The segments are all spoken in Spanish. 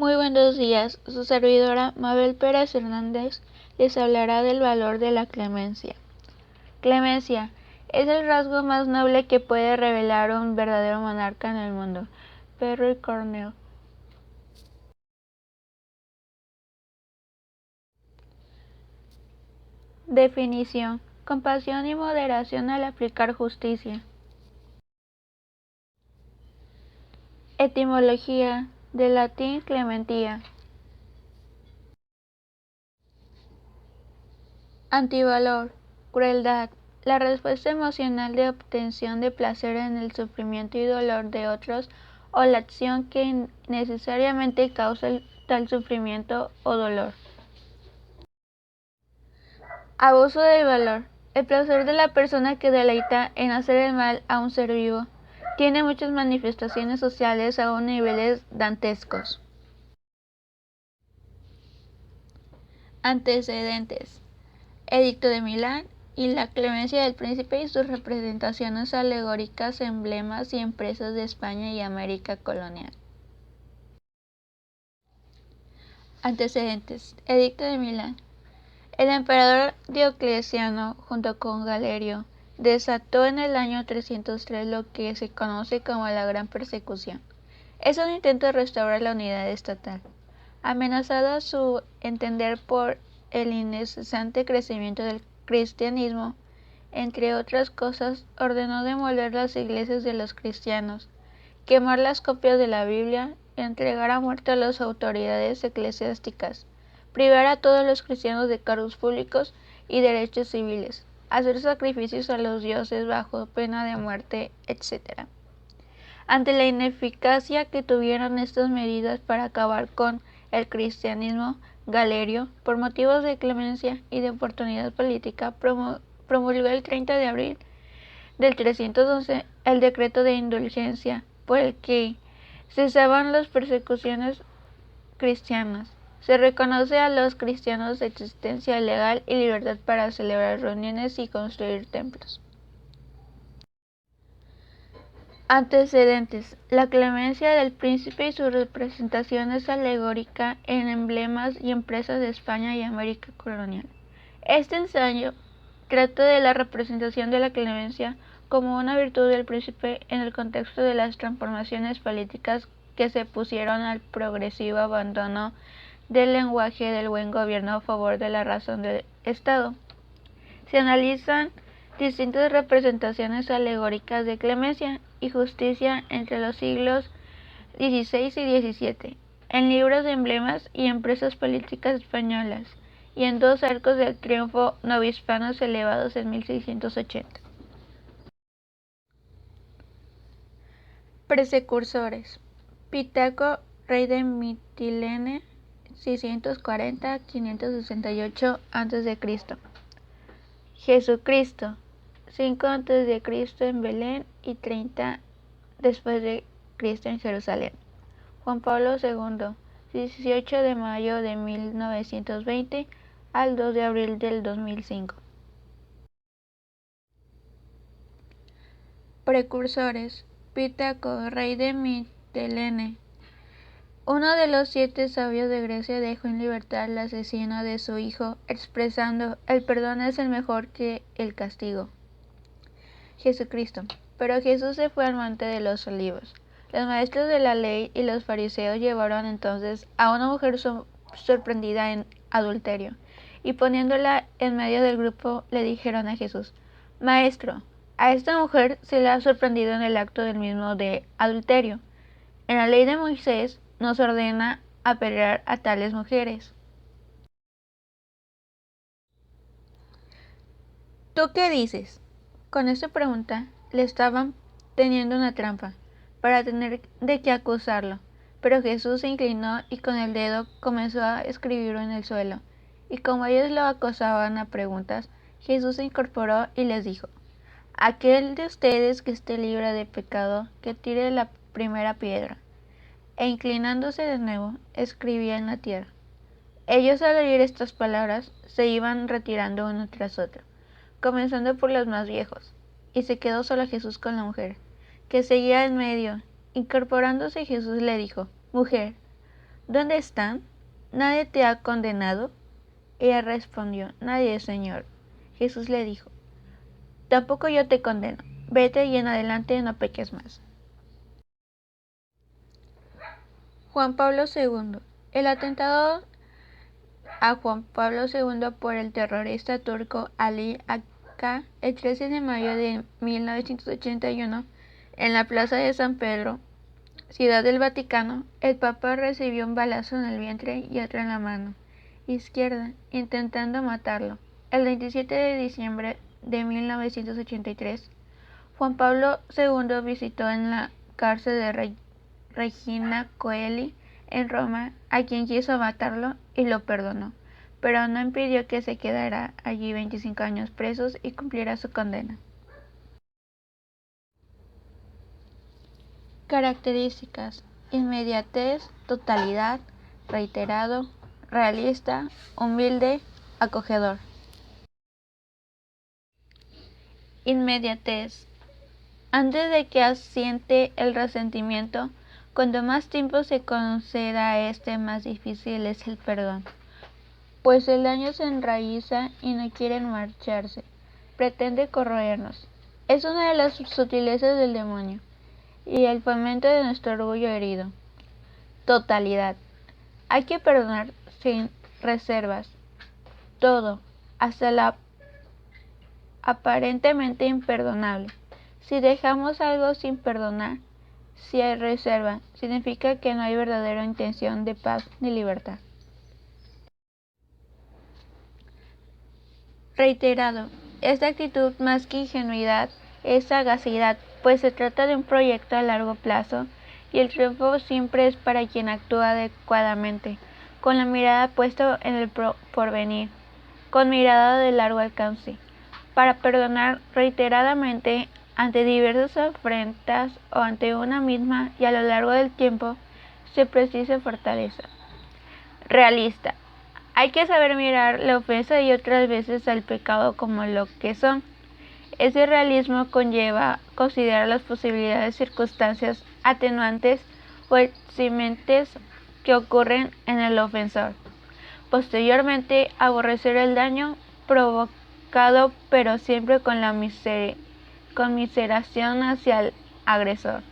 Muy buenos días, su servidora Mabel Pérez Hernández les hablará del valor de la clemencia. Clemencia es el rasgo más noble que puede revelar un verdadero monarca en el mundo. Perry Cornell. Definición: compasión y moderación al aplicar justicia. Etimología: del latín clementia. Antivalor: crueldad, la respuesta emocional de obtención de placer en el sufrimiento y dolor de otros o la acción que necesariamente causa tal sufrimiento o dolor. Abuso del valor: el placer de la persona que deleita en hacer el mal a un ser vivo. Tiene muchas manifestaciones sociales a niveles dantescos. Antecedentes: Edicto de Milán y la clemencia del príncipe y sus representaciones alegóricas, emblemas y empresas de España y América colonial. Antecedentes: Edicto de Milán. El emperador Diocleciano, junto con Galerio, desató en el año 303 lo que se conoce como la Gran Persecución. Es un intento de restaurar la unidad estatal, amenazada a su entender por el incesante crecimiento del cristianismo. Entre otras cosas, ordenó demoler las iglesias de los cristianos, quemar las copias de la Biblia, entregar a muerte a las autoridades eclesiásticas, privar a todos los cristianos de cargos públicos y derechos civiles, hacer sacrificios a los dioses bajo pena de muerte, etc. Ante la ineficacia que tuvieron estas medidas para acabar con el cristianismo, Galerio, por motivos de clemencia y de oportunidad política, promulgó el 30 de abril del 311 el decreto de indulgencia, por el que cesaban las persecuciones cristianas. Se reconoce a los cristianos existencia legal y libertad para celebrar reuniones y construir templos. Antecedentes: la clemencia del príncipe y sus representaciones alegóricas en emblemas y empresas de España y América colonial. Este ensayo trata de la representación de la clemencia como una virtud del príncipe en el contexto de las transformaciones políticas que se pusieron al progresivo abandono del lenguaje del buen gobierno a favor de la razón del Estado. Se analizan distintas representaciones alegóricas de clemencia y justicia entre los siglos XVI y XVII, en libros de emblemas y empresas políticas españolas, y en dos arcos del triunfo novohispanos celebrados en 1680. Precursores: Pittaco, rey de Mitilene, 640-568 a.C. Jesucristo, 5 a.C. en Belén y 30 después de Cristo en Jerusalén. Juan Pablo II, 18 de mayo de 1920 al 2 de abril del 2005. Precursores: Pittaco, rey de Mitilene. Uno de los 7 sabios de Grecia dejó en libertad al asesino de su hijo, expresando: el perdón es mejor que el castigo. Jesucristo. Pero Jesús se fue al monte de los olivos. Los maestros de la ley y los fariseos llevaron entonces a una mujer sorprendida en adulterio, y poniéndola en medio del grupo le dijeron a Jesús: Maestro, a esta mujer se la ha sorprendido en el acto del mismo de adulterio. En la ley de Moisés nos ordena apedrear a tales mujeres. ¿Tú qué dices? Con esta pregunta le estaban teniendo una trampa para tener de qué acusarlo, pero Jesús se inclinó y con el dedo comenzó a escribirlo en el suelo, y como ellos lo acosaban a preguntas, Jesús se incorporó y les dijo: aquel de ustedes que esté libre de pecado, que tire la primera piedra. E inclinándose de nuevo, escribía en la tierra. Ellos, al oír estas palabras, se iban retirando uno tras otro, comenzando por los más viejos, y se quedó solo Jesús con la mujer, que seguía en medio. Incorporándose Jesús le dijo: Mujer, ¿Dónde están? ¿Nadie te ha condenado? Ella respondió, nadie, Señor. Jesús le dijo, tampoco yo te condeno. Vete y en adelante no peques más. Juan Pablo II. El atentado a Juan Pablo II por el terrorista turco Ali Akka el 13 de mayo de 1981 en la Plaza de San Pedro, Ciudad del Vaticano. El Papa recibió un balazo en el vientre y otro en la mano izquierda, intentando matarlo. El 27 de diciembre de 1983, Juan Pablo II visitó en la cárcel de Regina Coeli en Roma a quien quiso matarlo y lo perdonó, pero no impidió que se quedara allí 25 años presos y cumpliera su condena. Características: inmediatez, totalidad, reiterado, realista, humilde, acogedor. Inmediatez. Antes de que asiente el resentimiento, cuanto más tiempo se conceda a este, más difícil es el perdón, pues el daño se enraiza y no quiere marcharse, pretende corroernos. Es una de las sutilezas del demonio y el fomento de nuestro orgullo herido. Totalidad. Hay que perdonar sin reservas, todo, hasta la aparentemente imperdonable. Si dejamos algo sin perdonar, si hay reserva, significa que no hay verdadera intención de paz ni libertad. Reiterado. Esta actitud, más que ingenuidad, es sagacidad, pues se trata de un proyecto a largo plazo y el triunfo siempre es para quien actúa adecuadamente, con la mirada puesta en el porvenir, con mirada de largo alcance. Para perdonar reiteradamente ante diversas afrentas o ante una misma y a lo largo del tiempo, se precisa fortaleza. Realista. Hay que saber mirar la ofensa y otras veces al pecado como lo que son. Ese realismo conlleva considerar las posibilidades, circunstancias atenuantes o eximentes que ocurren en el ofensor. Posteriormente, aborrecer el daño provocado, pero siempre con la conmiseración hacia el agresor.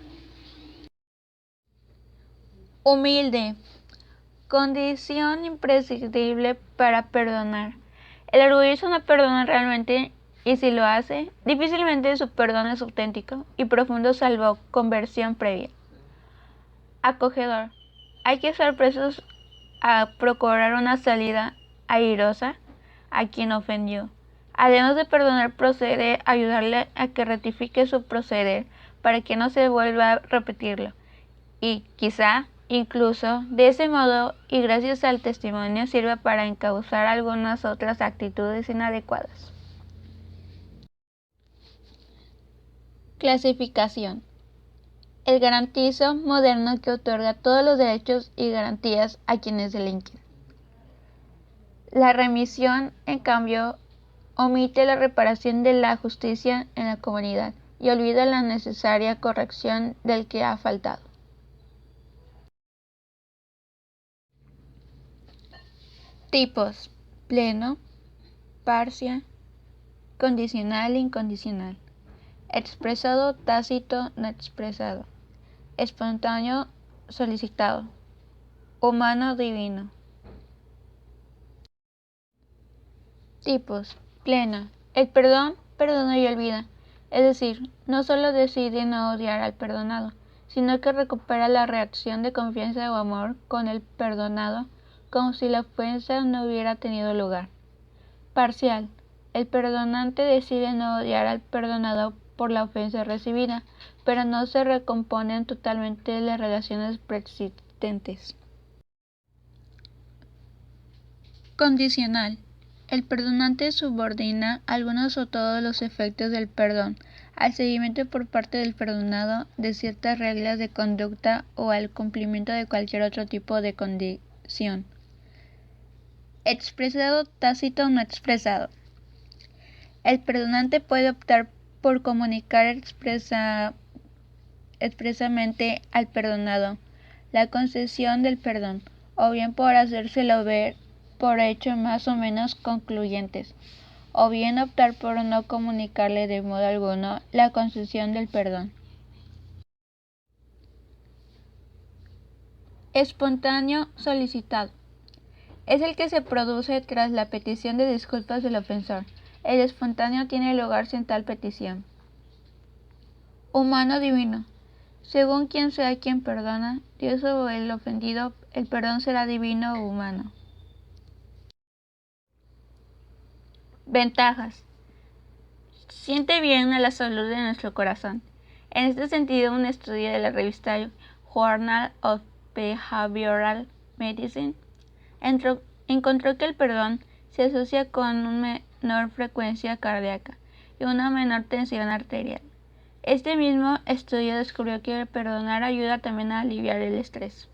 Humilde. Condición imprescindible para perdonar. El orgulloso no perdona realmente y si lo hace, difícilmente su perdón es auténtico y profundo salvo conversión previa. Acogedor. Hay que estar presos a procurar una salida airosa a quien ofendió. Además de perdonar, procede a ayudarle a que rectifique su proceder para que no se vuelva a repetirlo. Y quizá, incluso, de ese modo, y gracias al testimonio, sirva para encauzar algunas otras actitudes inadecuadas. Clasificación. El garantizo moderno que otorga todos los derechos y garantías a quienes delinquen. La remisión, en cambio, omite la reparación de la justicia en la comunidad y olvida la necesaria corrección del que ha faltado. Tipos: pleno, parcia, condicional, incondicional, expresado, tácito, no expresado, espontáneo, solicitado, humano, divino. Tipos: plena. El perdón perdona y olvida, es decir, no solo decide no odiar al perdonado, sino que recupera la reacción de confianza o amor con el perdonado, como si la ofensa no hubiera tenido lugar. Parcial. El perdonante decide no odiar al perdonado por la ofensa recibida, pero no se recomponen totalmente las relaciones preexistentes. Condicional. El perdonante subordina algunos o todos los efectos del perdón al seguimiento por parte del perdonado de ciertas reglas de conducta o al cumplimiento de cualquier otro tipo de condición. Expresado, tácito o no expresado. El perdonante puede optar por comunicar expresamente al perdonado la concesión del perdón, o bien por hacérselo ver por hechos más o menos concluyentes, o bien optar por no comunicarle de modo alguno la concesión del perdón. Espontáneo solicitado. Es el que se produce tras la petición de disculpas del ofensor. El espontáneo tiene lugar sin tal petición. Humano divino. Según quien sea quien perdona, Dios o el ofendido, el perdón será divino o humano. Ventajas. Siente bien a la salud de nuestro corazón. En este sentido, un estudio de la revista Journal of Behavioral Medicine encontró que el perdón se asocia con una menor frecuencia cardíaca y una menor tensión arterial. Este mismo estudio descubrió que perdonar ayuda también a aliviar el estrés.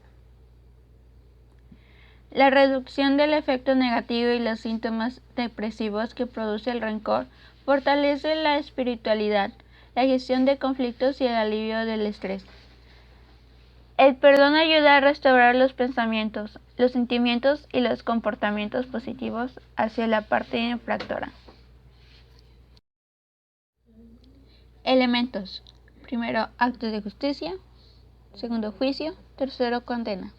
La reducción del efecto negativo y los síntomas depresivos que produce el rencor fortalece la espiritualidad, la gestión de conflictos y el alivio del estrés. El perdón ayuda a restaurar los pensamientos, los sentimientos y los comportamientos positivos hacia la parte infractora. Elementos. Primero, actos de justicia. Segundo, juicio. Tercero, condena.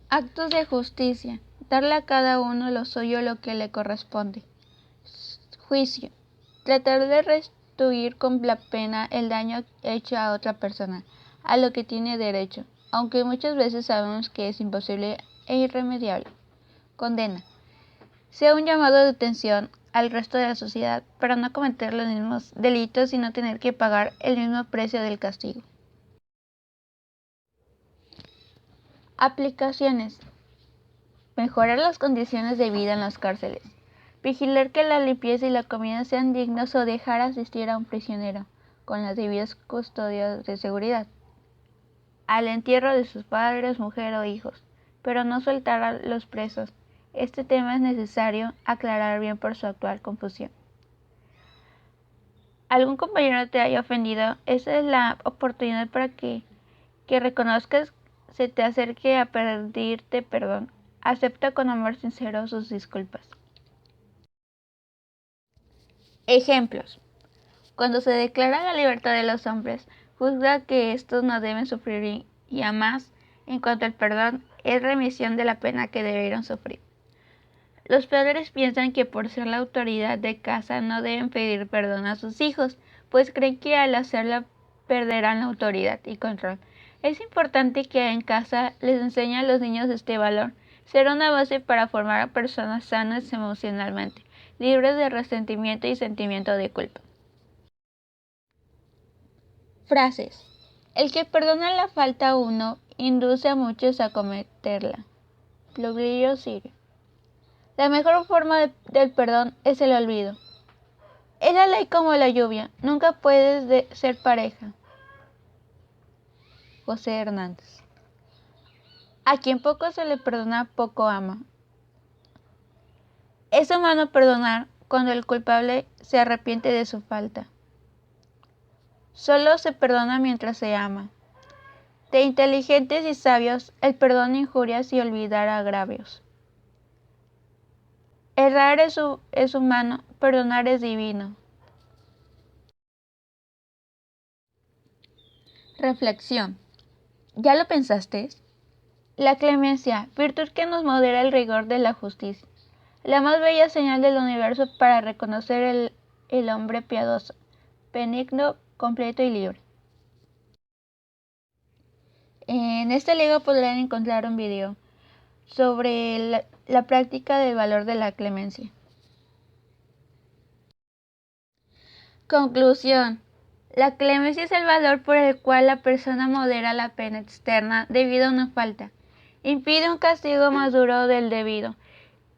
Actos de justicia. Darle a cada uno lo suyo, lo que le corresponde. Juicio. Tratar de restituir con la pena el daño hecho a otra persona, a lo que tiene derecho, aunque muchas veces sabemos que es imposible e irremediable. Condena. Sea un llamado de atención al resto de la sociedad para no cometer los mismos delitos y no tener que pagar el mismo precio del castigo. Aplicaciones. Mejorar las condiciones de vida en las cárceles. Vigilar que la limpieza y la comida sean dignos o dejar asistir a un prisionero, con las debidas custodias de seguridad, al entierro de sus padres, mujer o hijos, pero no soltar a los presos. Este tema es necesario aclarar bien por su actual confusión. ¿Algún compañero te haya ofendido? Esa es la oportunidad para que reconozcas, se te acerque a pedirte perdón. Acepta con amor sincero sus disculpas. Ejemplos. Cuando se declara la libertad de los hombres, juzga que estos no deben sufrir y además, en cuanto al perdón, es remisión de la pena que debieron sufrir. Los padres piensan que por ser la autoridad de casa no deben pedir perdón a sus hijos, pues creen que al hacerlo perderán la autoridad y control. Es importante que en casa les enseñen a los niños este valor. Será una base para formar a personas sanas emocionalmente, libres de resentimiento y sentimiento de culpa. Frases. El que perdona la falta a uno induce a muchos a cometerla. Pluglio Sirio. La mejor forma del perdón es el olvido. Es la ley como la lluvia, nunca puedes ser pareja. José Hernández. A quien poco se le perdona, poco ama. Es humano perdonar cuando el culpable se arrepiente de su falta. Solo se perdona mientras se ama. De inteligentes y sabios, el perdón injurias y olvidar agravios. Errar es humano, perdonar es divino. Reflexión. ¿Ya lo pensaste? La clemencia, virtud que nos modera el rigor de la justicia. La más bella señal del universo para reconocer el hombre piadoso, benigno, completo y libre. En este libro podrán encontrar un video sobre la práctica del valor de la clemencia. Conclusión. La clemencia es el valor por el cual la persona modera la pena externa debido a una falta. Impide un castigo más duro del debido.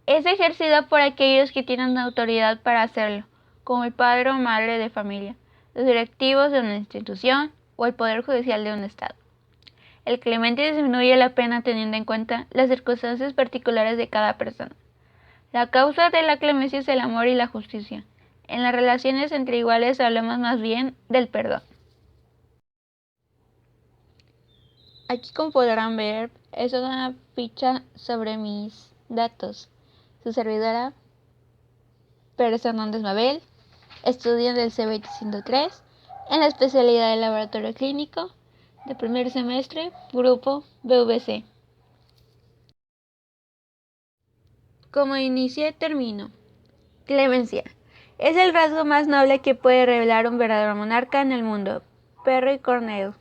Es ejercida por aquellos que tienen autoridad para hacerlo, como el padre o madre de familia, los directivos de una institución o el poder judicial de un estado. El clemente disminuye la pena teniendo en cuenta las circunstancias particulares de cada persona. La causa de la clemencia es el amor y la justicia. En las relaciones entre iguales hablamos más bien del perdón. Aquí, como podrán ver, es una ficha sobre mis datos. Su servidora, Pérez Hernández Mabel, estudiante del C20-103, en la especialidad de laboratorio clínico, de primer semestre, grupo BVC. Como inicio, termino. Clemencia. Es el rasgo más noble que puede revelar un verdadero monarca en el mundo. Perry Cornell.